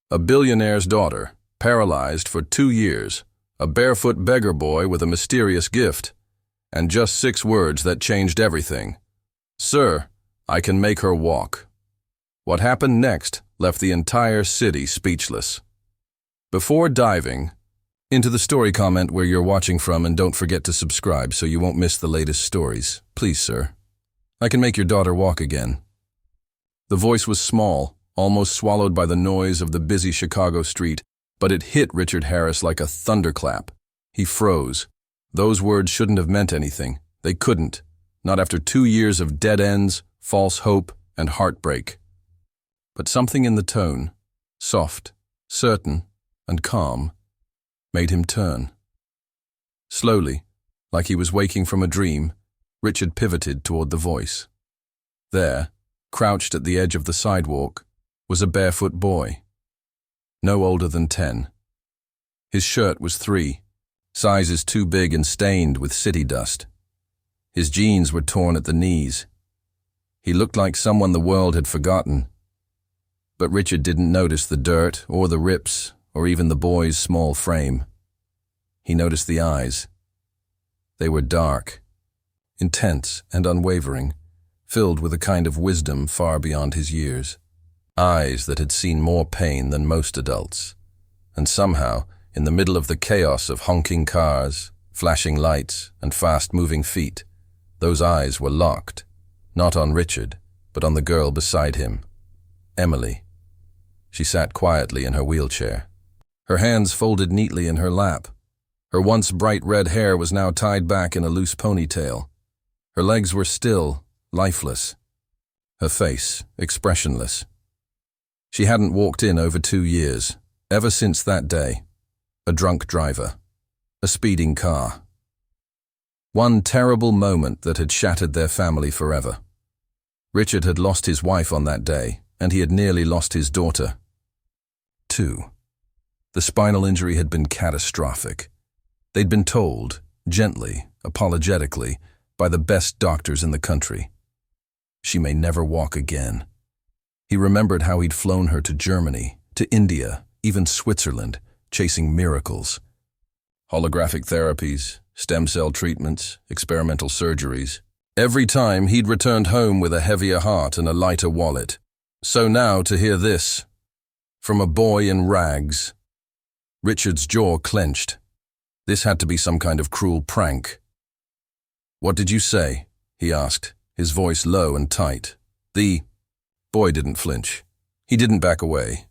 A billionaire's daughter, paralyzed for 2 years, a barefoot beggar boy with a mysterious gift, and just 6 words that changed everything. Sir, I can make her walk. What happened next left the entire city speechless. Before diving into the story, comment where you're watching from and don't forget to subscribe so you won't miss the latest stories. Please, sir. I can make your daughter walk again. The voice was small, almost swallowed by the noise of the busy Chicago street, but it hit Richard Harris like a thunderclap. He froze. Those words shouldn't have meant anything. They couldn't. Not after 2 years of dead ends, false hope, and heartbreak. But something in the tone, soft, certain, and calm, made him turn. Slowly, like he was waking from a dream, Richard pivoted toward the voice. There, crouched at the edge of the sidewalk, was a barefoot boy, no older than 10. His shirt was 3, sizes too big and stained with city dust. His jeans were torn at the knees. He looked like someone the world had forgotten. But Richard didn't notice the dirt or the rips or even the boy's small frame. He noticed the eyes. They were dark, intense and unwavering, filled with a kind of wisdom far beyond his years. Eyes that had seen more pain than most adults. And somehow, in the middle of the chaos of honking cars, flashing lights, and fast-moving feet, those eyes were locked, not on Richard, but on the girl beside him, Emily. She sat quietly in her wheelchair, her hands folded neatly in her lap. Her once bright red hair was now tied back in a loose ponytail. Her legs were still, lifeless. Her face, expressionless. She hadn't walked in over 2 years, ever since that day. A drunk driver. A speeding car. One terrible moment that had shattered their family forever. Richard had lost his wife on that day, and he had nearly lost his daughter. 2. The spinal injury had been catastrophic. They'd been told, gently, apologetically, by the best doctors in the country. She may never walk again. He remembered how he'd flown her to Germany, to India, even Switzerland, chasing miracles. Holographic therapies, stem cell treatments, experimental surgeries. Every time he'd returned home with a heavier heart and a lighter wallet. So now to hear this, from a boy in rags. Richard's jaw clenched. This had to be some kind of cruel prank. "What did you say?" he asked, his voice low and tight. The boy didn't flinch. He didn't back away.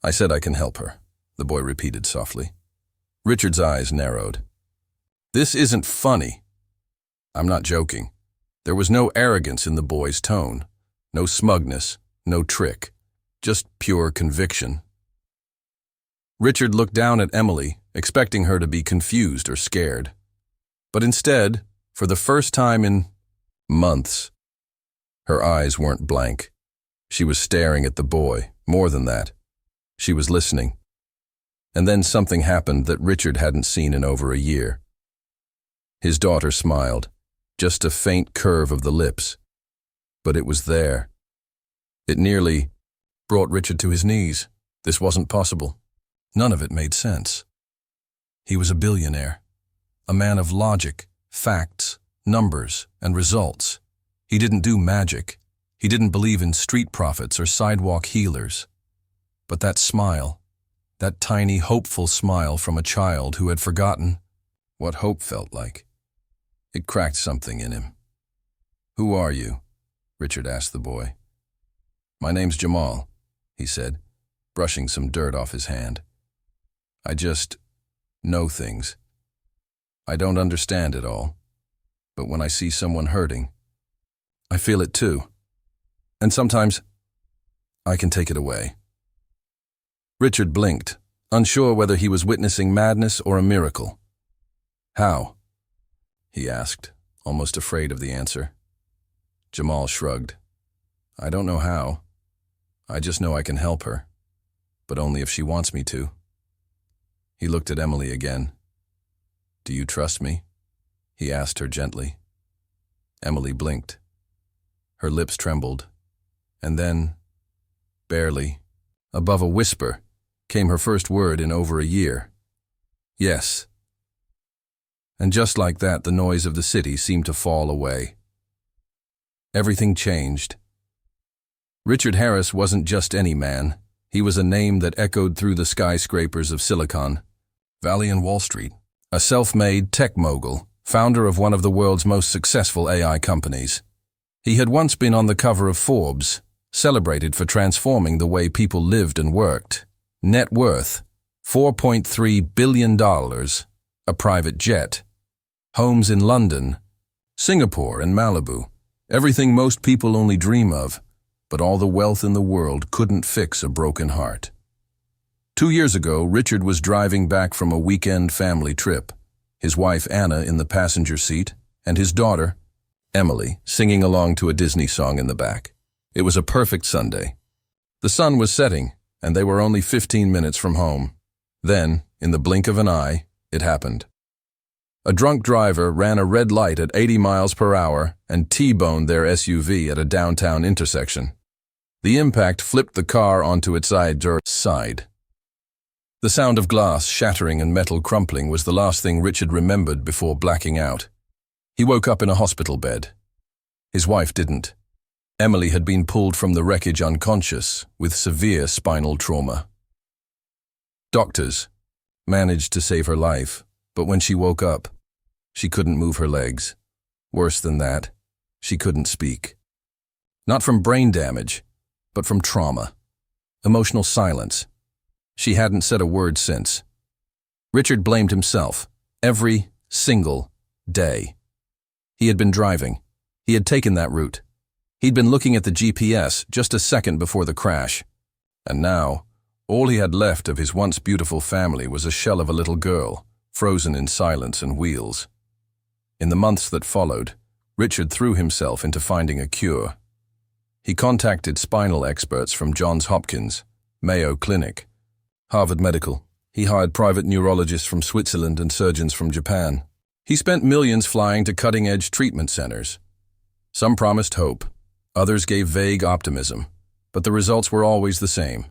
"I said I can help her," the boy repeated softly. Richard's eyes narrowed. "This isn't funny." "I'm not joking." There was no arrogance in the boy's tone, no smugness, no trick, just pure conviction. Richard looked down at Emily, expecting her to be confused or scared. But instead, for the first time in months, her eyes weren't blank. She was staring at the boy. More than that, she was listening. And then something happened that Richard hadn't seen in over a year. His daughter smiled, just a faint curve of the lips. But it was there. It nearly brought Richard to his knees. This wasn't possible. None of it made sense. He was a billionaire, a man of logic, facts, numbers, and results. He didn't do magic. He didn't believe in street prophets or sidewalk healers. But that smile, that tiny, hopeful smile from a child who had forgotten what hope felt like, it cracked something in him. "Who are you?" Richard asked the boy. "My name's Jamal," he said, brushing some dirt off his hand. "I just know things. I don't understand it all, but when I see someone hurting, I feel it too. And sometimes I can take it away." Richard blinked, unsure whether he was witnessing madness or a miracle. "How?" he asked, almost afraid of the answer. Jamal shrugged. "I don't know how. I just know I can help her, but only if she wants me to." He looked at Emily again. "Do you trust me?" he asked her gently. Emily blinked. Her lips trembled, and then, barely, above a whisper, came her first word in over a year. Yes. And just like that, the noise of the city seemed to fall away. Everything changed. Richard Harris wasn't just any man. He was a name that echoed through the skyscrapers of Silicon Valley and Wall Street. A self-made tech mogul, founder of one of the world's most successful AI companies. He had once been on the cover of Forbes, celebrated for transforming the way people lived and worked. Net worth, $4.3 billion, a private jet, homes in London, Singapore and Malibu, everything most people only dream of, but all the wealth in the world couldn't fix a broken heart. 2 years ago, Richard was driving back from a weekend family trip, his wife Anna in the passenger seat, and his daughter, Emily, singing along to a Disney song in the back. It was a perfect Sunday. The sun was setting, and they were only 15 minutes from home. Then, in the blink of an eye, it happened. A drunk driver ran a red light at 80 miles per hour and T-boned their SUV at a downtown intersection. The impact flipped the car onto its side. The sound of glass shattering and metal crumpling was the last thing Richard remembered before blacking out. He woke up in a hospital bed. His wife didn't. Emily had been pulled from the wreckage unconscious with severe spinal trauma. Doctors managed to save her life, but when she woke up, she couldn't move her legs. Worse than that, she couldn't speak. Not from brain damage, but from trauma. Emotional silence. She hadn't said a word since. Richard blamed himself every single day. He had been driving. He had taken that route. He'd been looking at the GPS just a second before the crash. And now, all he had left of his once beautiful family was a shell of a little girl, frozen in silence and wheels. In the months that followed, Richard threw himself into finding a cure. He contacted spinal experts from Johns Hopkins, Mayo Clinic, Harvard Medical. He hired private neurologists from Switzerland and surgeons from Japan. He spent millions flying to cutting-edge treatment centers. Some promised hope. Others gave vague optimism, but the results were always the same.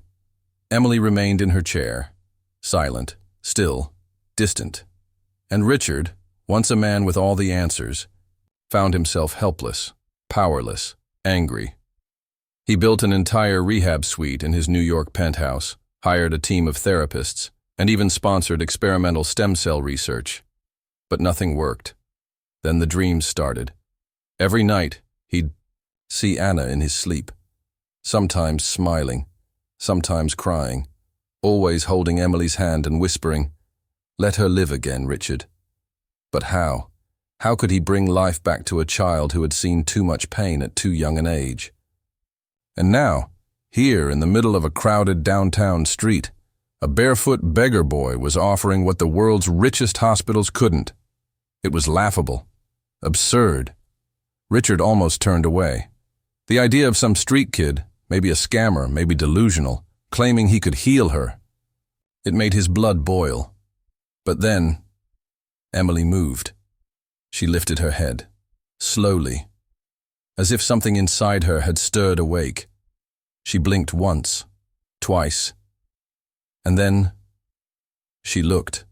Emily remained in her chair, silent, still, distant. And Richard, once a man with all the answers, found himself helpless, powerless, angry. He built an entire rehab suite in his New York penthouse, hired a team of therapists, and even sponsored experimental stem cell research. But nothing worked. Then the dreams started. Every night, he'd see Anna in his sleep, sometimes smiling, sometimes crying, always holding Emily's hand and whispering, "Let her live again, Richard." But how? How could he bring life back to a child who had seen too much pain at too young an age? And now, here in the middle of a crowded downtown street, a barefoot beggar boy was offering what the world's richest hospitals couldn't. It was laughable, absurd. Richard almost turned away. The idea of some street kid, maybe a scammer, maybe delusional, claiming he could heal her. It made his blood boil. But then, Emily moved. She lifted her head, slowly, as if something inside her had stirred awake. She blinked once, twice, and then she looked,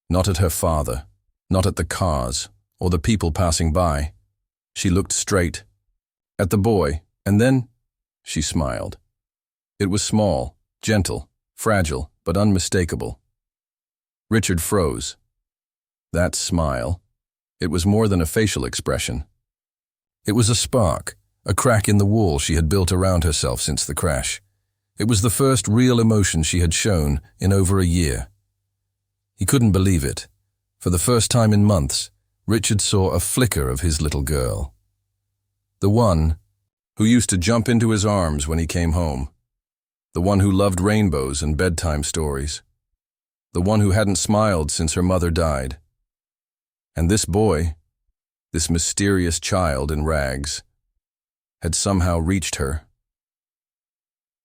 not at her father, not at the cars or the people passing by. She looked straight at the boy, and then she smiled. It was small, gentle, fragile, but unmistakable. Richard froze. That smile, it was more than a facial expression. It was a spark, a crack in the wall she had built around herself since the crash. It was the first real emotion she had shown in over a year. He couldn't believe it. For the first time in months, Richard saw a flicker of his little girl. The one who used to jump into his arms when he came home. The one who loved rainbows and bedtime stories. The one who hadn't smiled since her mother died. And this boy, this mysterious child in rags, had somehow reached her.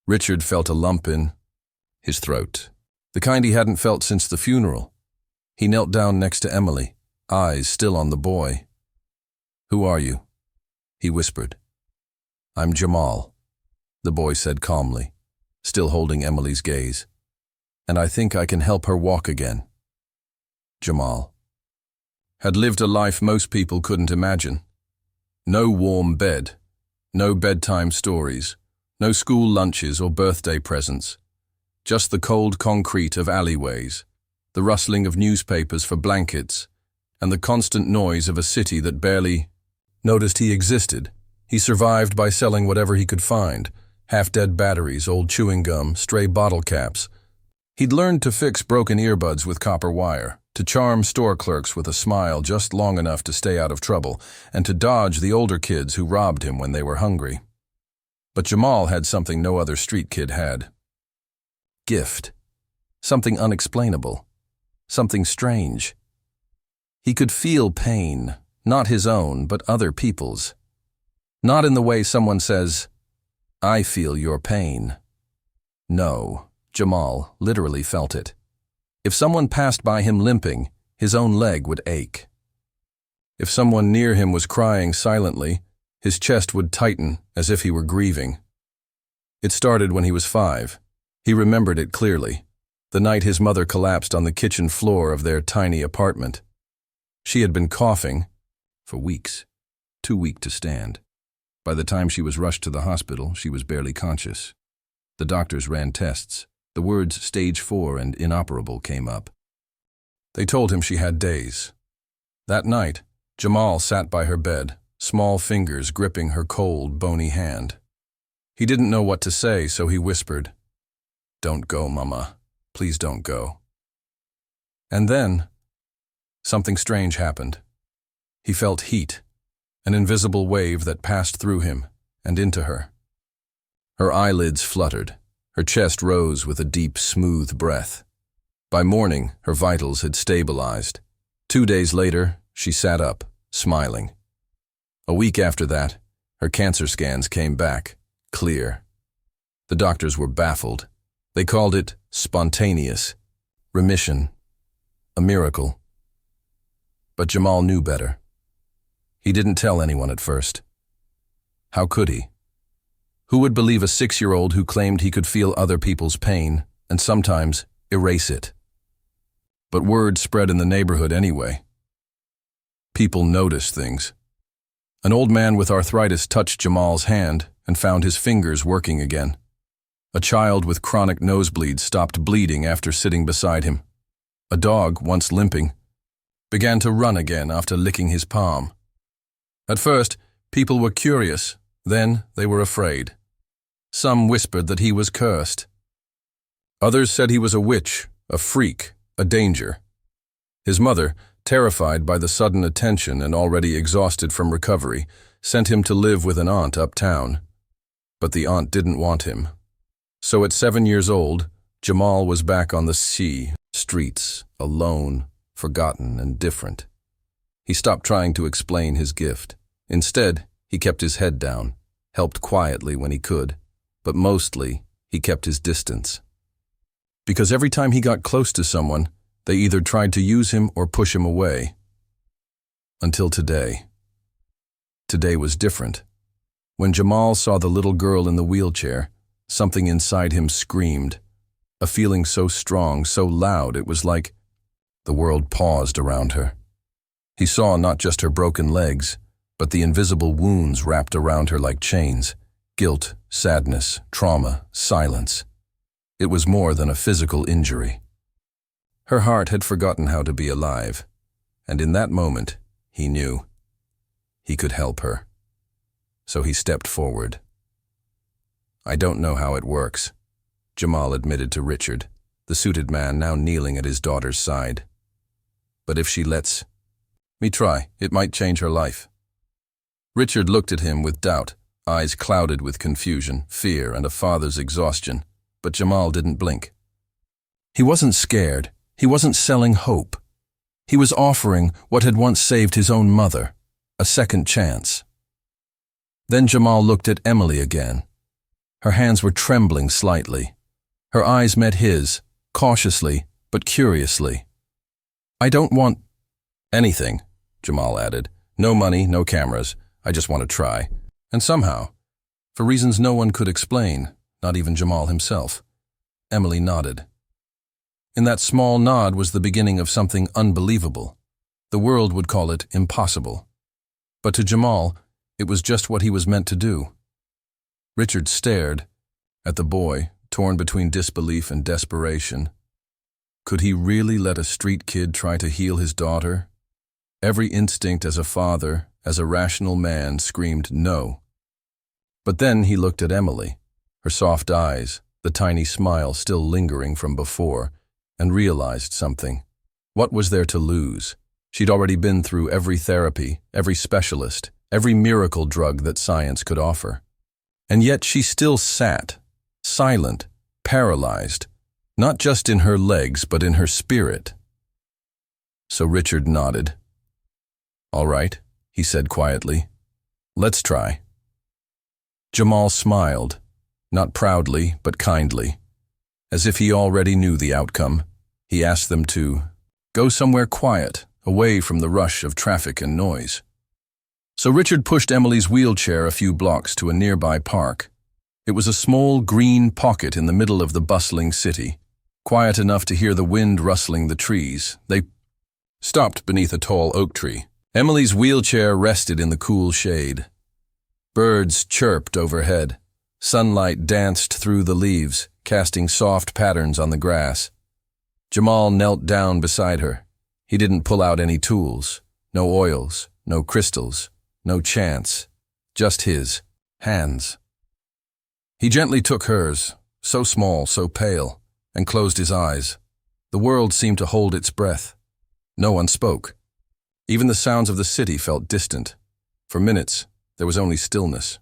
Richard felt a lump in his throat, the kind he hadn't felt since the funeral. He knelt down next to Emily, eyes still on the boy. "Who are you?" he whispered. "I'm Jamal," the boy said calmly, still holding Emily's gaze. and I think I can help her walk again. Jamal had lived a life most people couldn't imagine. No warm bed, no bedtime stories, no school lunches or birthday presents. Just the cold concrete of alleyways, the rustling of newspapers for blankets, and the constant noise of a city that barely noticed he existed. He survived by selling whatever he could find, half-dead batteries, old chewing gum, stray bottle caps. He'd learned to fix broken earbuds with copper wire, to charm store clerks with a smile just long enough to stay out of trouble, and to dodge the older kids who robbed him when they were hungry. But Jamal had something no other street kid had. Gift. Something unexplainable. Something strange. He could feel pain, not his own, but other people's. Not in the way someone says, "I feel your pain." No, Jamal literally felt it. If someone passed by him limping, his own leg would ache. If someone near him was crying silently, his chest would tighten as if he were grieving. It started when he was 5. He remembered it clearly, the night his mother collapsed on the kitchen floor of their tiny apartment. She had been coughing for weeks, too weak to stand. By the time she was rushed to the hospital, she was barely conscious. The doctors ran tests. The words stage 4 and inoperable came up. They told him she had days. That night, Jamal sat by her bed, small fingers gripping her cold, bony hand. He didn't know what to say, so he whispered, "Don't go, Mama. Please don't go." And then, something strange happened. He felt heat, an invisible wave that passed through him and into her. Her eyelids fluttered. Her chest rose with a deep, smooth breath. By morning, her vitals had stabilized. 2 days later, she sat up, smiling. A week after that, her cancer scans came back, clear. The doctors were baffled. They called it spontaneous, remission, a miracle. But Jamal knew better. He didn't tell anyone at first. How could he? Who would believe a 6-year-old who claimed he could feel other people's pain and sometimes erase it? But word spread in the neighborhood anyway. People noticed things. An old man with arthritis touched Jamal's hand and found his fingers working again. A child with chronic nosebleeds stopped bleeding after sitting beside him. A dog, once limping, began to run again after licking his palm. At first, people were curious, then they were afraid. Some whispered that he was cursed. Others said he was a witch, a freak, a danger. His mother, terrified by the sudden attention and already exhausted from recovery, sent him to live with an aunt uptown. But the aunt didn't want him. So at 7 years old, Jamal was back on the streets, alone, forgotten, and different. He stopped trying to explain his gift. Instead, he kept his head down, helped quietly when he could, but mostly he kept his distance. Because every time he got close to someone, they either tried to use him or push him away. Until today. Today was different. When Jamal saw the little girl in the wheelchair, something inside him screamed, a feeling so strong, so loud, it was like the world paused around her. He saw not just her broken legs, but the invisible wounds wrapped around her like chains. Guilt, sadness, trauma, silence. It was more than a physical injury. Her heart had forgotten how to be alive, and in that moment, he knew he could help her. So he stepped forward. "I don't know how it works," Jamal admitted to Richard, the suited man now kneeling at his daughter's side. "But if she lets me try, it might change her life." Richard looked at him with doubt, eyes clouded with confusion, fear, and a father's exhaustion, but Jamal didn't blink. He wasn't scared. He wasn't selling hope. He was offering what had once saved his own mother, a second chance. Then Jamal looked at Emily again. Her hands were trembling slightly. Her eyes met his, cautiously but curiously. "I don't want anything," Jamal added. "No money, no cameras. I just want to try." And somehow, for reasons no one could explain, not even Jamal himself, Emily nodded. In that small nod was the beginning of something unbelievable. The world would call it impossible. But to Jamal, it was just what he was meant to do. Richard stared at the boy, torn between disbelief and desperation. Could he really let a street kid try to heal his daughter? Every instinct as a father, as a rational man, screamed no. But then he looked at Emily, her soft eyes, the tiny smile still lingering from before, and realized something. What was there to lose? She'd already been through every therapy, every specialist, every miracle drug that science could offer. And yet she still sat, silent, paralyzed, not just in her legs but in her spirit. So Richard nodded. "All right," he said quietly. "Let's try." Jamal smiled, not proudly but kindly. As if he already knew the outcome, he asked them to go somewhere quiet, away from the rush of traffic and noise. So Richard pushed Emily's wheelchair a few blocks to a nearby park. It was a small green pocket in the middle of the bustling city, quiet enough to hear the wind rustling the trees. They stopped beneath a tall oak tree. Emily's wheelchair rested in the cool shade. Birds chirped overhead. Sunlight danced through the leaves, casting soft patterns on the grass. Jamal knelt down beside her. He didn't pull out any tools, no oils, no crystals, no chance, just his hands. He gently took hers, so small, so pale, and closed his eyes. The world seemed to hold its breath. No one spoke. Even the sounds of the city felt distant. For minutes, there was only stillness.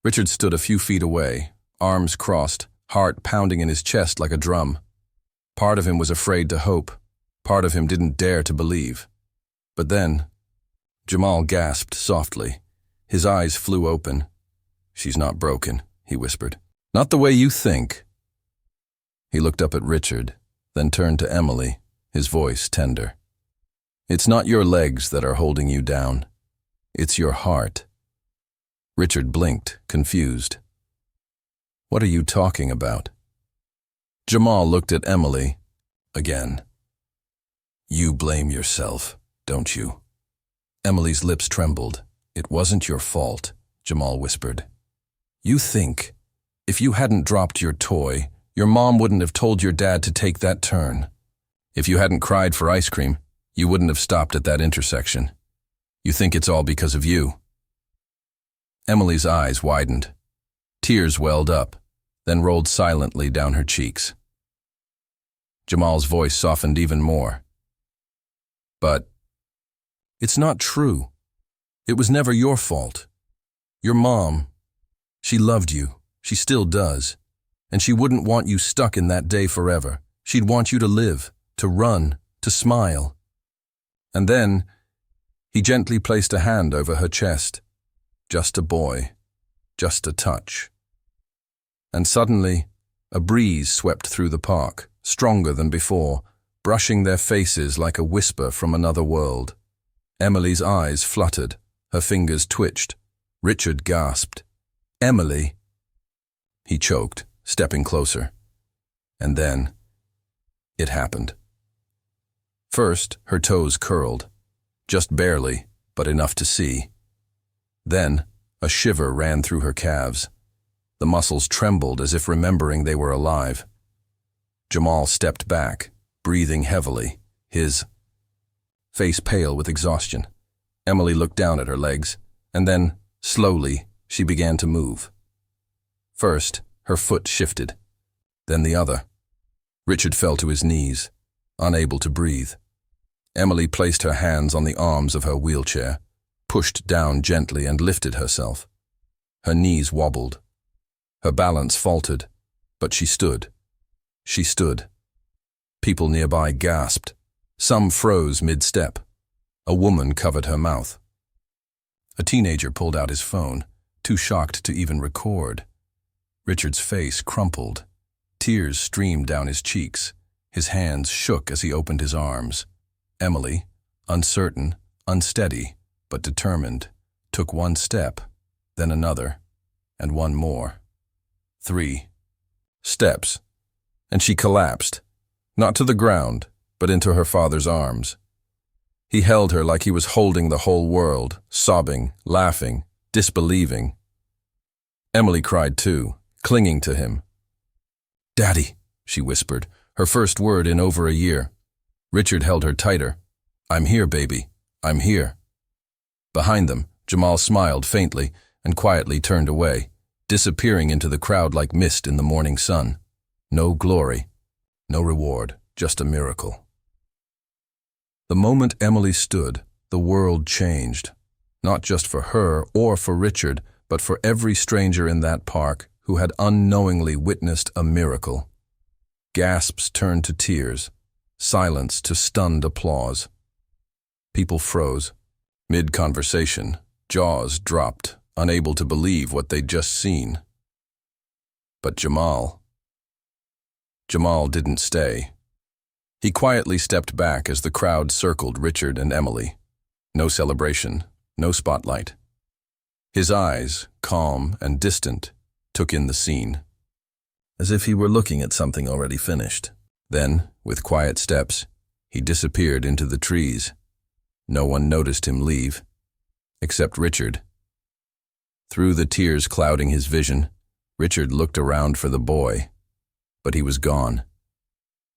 Richard stood a few feet away, arms crossed, heart pounding in his chest like a drum. Part of him was afraid to hope. Part of him didn't dare to believe. But then, Jamal gasped softly. His eyes flew open. "She's not broken," he whispered. "Not the way you think." He looked up at Richard, then turned to Emily, his voice tender. "It's not your legs that are holding you down. It's your heart." Richard blinked, confused. "What are you talking about?" Jamal looked at Emily again. "You blame yourself, don't you?" Emily's lips trembled. "It wasn't your fault," Jamal whispered. "You think, if you hadn't dropped your toy, your mom wouldn't have told your dad to take that turn. If you hadn't cried for ice cream, you wouldn't have stopped at that intersection. You think it's all because of you." Emily's eyes widened. Tears welled up, then rolled silently down her cheeks. Jamal's voice softened even more. "But it's not true. It was never your fault. Your mom, she loved you. She still does. And she wouldn't want you stuck in that day forever. She'd want you to live, to run, to smile." And then, he gently placed a hand over her chest. Just a boy, just a touch. And suddenly, a breeze swept through the park, stronger than before, brushing their faces like a whisper from another world. Emily's eyes fluttered, her fingers twitched. Richard gasped. "Emily!" He choked, stepping closer. And then, it happened. First, her toes curled, just barely, but enough to see. Then, a shiver ran through her calves. The muscles trembled as if remembering they were alive. Jamal stepped back, breathing heavily, his face pale with exhaustion. Emily looked down at her legs, and then, slowly, she began to move. First, her foot shifted, then the other. Richard fell to his knees, unable to breathe. Emily placed her hands on the arms of her wheelchair, pushed down gently and lifted herself. Her knees wobbled. Her balance faltered, but she stood. She stood. People nearby gasped. Some froze mid-step. A woman covered her mouth. A teenager pulled out his phone, too shocked to even record. Richard's face crumpled. Tears streamed down his cheeks. His hands shook as he opened his arms. Emily, uncertain, unsteady, but determined, took one step, then another, and one more. 3 steps, and she collapsed, Not to the ground, but into her father's arms. He held her like he was holding the whole world, sobbing, laughing, disbelieving. Emily cried too, clinging to him. "Daddy," she whispered, her first word in over a year. Richard held her tighter. "I'm here, baby. I'm here." Behind them, Jamal smiled faintly and quietly turned away, disappearing into the crowd like mist in the morning sun. No glory, no reward, just a miracle. The moment Emily stood, the world changed. Not just for her or for Richard, but for every stranger in that park who had unknowingly witnessed a miracle. Gasps turned to tears, silence to stunned applause. People froze. Mid-conversation, jaws dropped, unable to believe what they'd just seen. But Jamal didn't stay. He quietly stepped back as the crowd circled Richard and Emily. No celebration, no spotlight. His eyes, calm and distant, took in the scene, as if he were looking at something already finished. Then, with quiet steps, he disappeared into the trees. No one noticed him leave, except Richard. Through the tears clouding his vision, Richard looked around for the boy, but he was gone.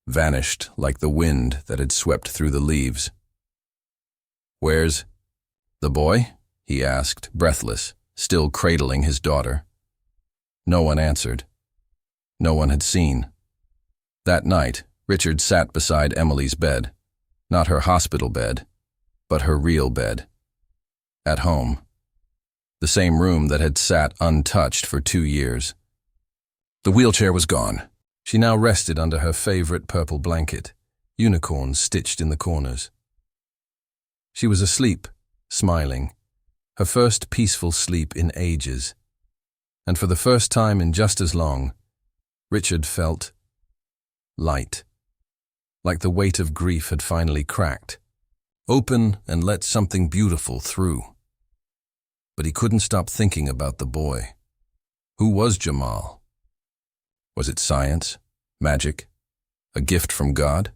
Vanished like the wind that had swept through the leaves. "Where's the boy?" he asked, breathless, still cradling his daughter. No one answered. No one had seen. That night, Richard sat beside Emily's bed, not her hospital bed, but her real bed. At home. The same room that had sat untouched for 2 years. The wheelchair was gone. She now rested under her favorite purple blanket, unicorns stitched in the corners. She was asleep, smiling, her first peaceful sleep in ages. And for the first time in just as long, Richard felt light, like the weight of grief had finally cracked, open and let something beautiful through. But he couldn't stop thinking about the boy. Who was Jamal? Was it science, magic, a gift from God,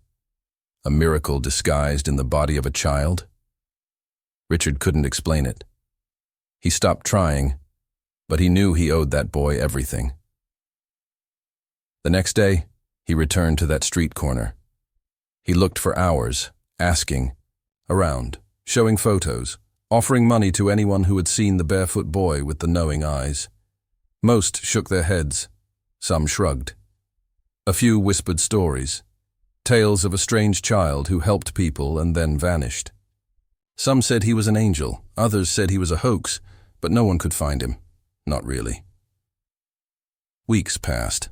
a miracle disguised in the body of a child? Richard couldn't explain it. He stopped trying, but he knew he owed that boy everything. The next day, he returned to that street corner. He looked for hours, asking, around, showing photos, offering money to anyone who had seen the barefoot boy with the knowing eyes. Most shook their heads. Some shrugged. A few whispered stories, tales of a strange child who helped people and then vanished. Some said he was an angel, others said he was a hoax, but no one could find him. Not really. Weeks passed.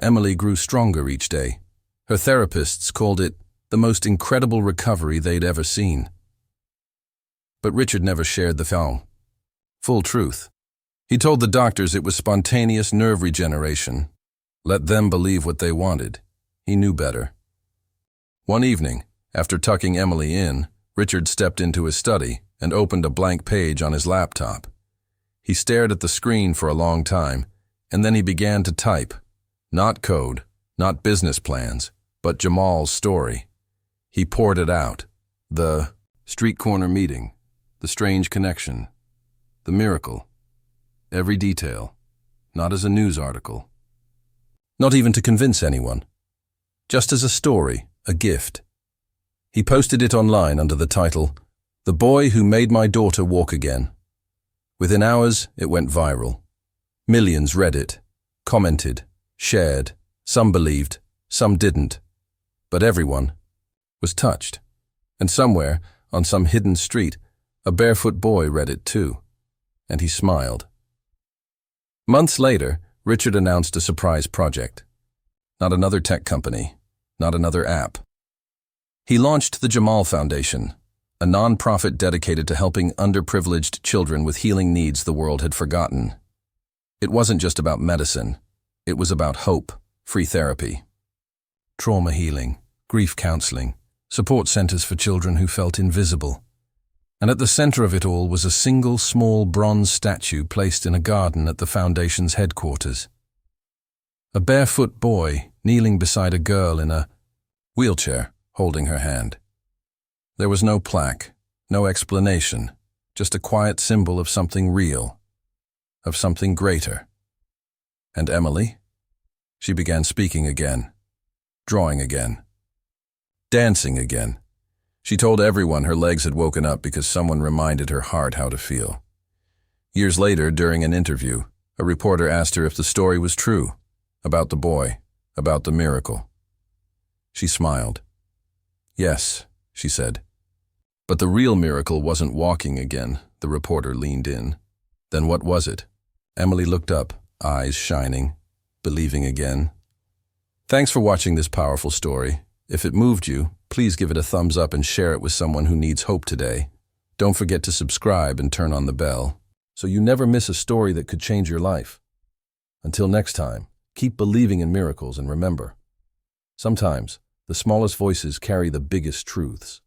Emily grew stronger each day. Her therapists called it the most incredible recovery they'd ever seen. But Richard never shared the full truth. He told the doctors it was spontaneous nerve regeneration. Let them believe what they wanted. He knew better. One evening, after tucking Emily in, Richard stepped into his study and opened a blank page on his laptop. He stared at the screen for a long time, and then he began to type. Not code, not business plans, but Jamal's story. He poured it out. The street corner meeting, the strange connection, the miracle. Every detail, not as a news article. Not even to convince anyone. Just as a story, a gift. He posted it online under the title, "The Boy Who Made My Daughter Walk Again." Within hours, it went viral. Millions read it, commented, shared. Some believed, some didn't. But everyone was touched. And somewhere, on some hidden street, a barefoot boy read it too. And he smiled. Months later, Richard announced a surprise project. Not another tech company, not another app. He launched the Jamal Foundation, a non-profit dedicated to helping underprivileged children with healing needs the world had forgotten. It wasn't just about medicine. It was about hope, free therapy, trauma healing, grief counseling, support centers for children who felt invisible. And at the center of it all was a single small bronze statue placed in a garden at the Foundation's headquarters. A barefoot boy kneeling beside a girl in a wheelchair, holding her hand. There was no plaque, no explanation, just a quiet symbol of something real, of something greater. And Emily? She began speaking again, drawing again, dancing again. She told everyone her legs had woken up because someone reminded her heart how to feel. Years later, during an interview, a reporter asked her if the story was true, about the boy, about the miracle. She smiled. Yes, she said. But the real miracle wasn't walking again, the reporter leaned in. Then what was it? Emily looked up, eyes shining, believing again. Thanks for watching this powerful story. If it moved you, please give it a thumbs up and share it with someone who needs hope today. Don't forget to subscribe and turn on the bell, so you never miss a story that could change your life. Until next time, keep believing in miracles and remember, sometimes the smallest voices carry the biggest truths.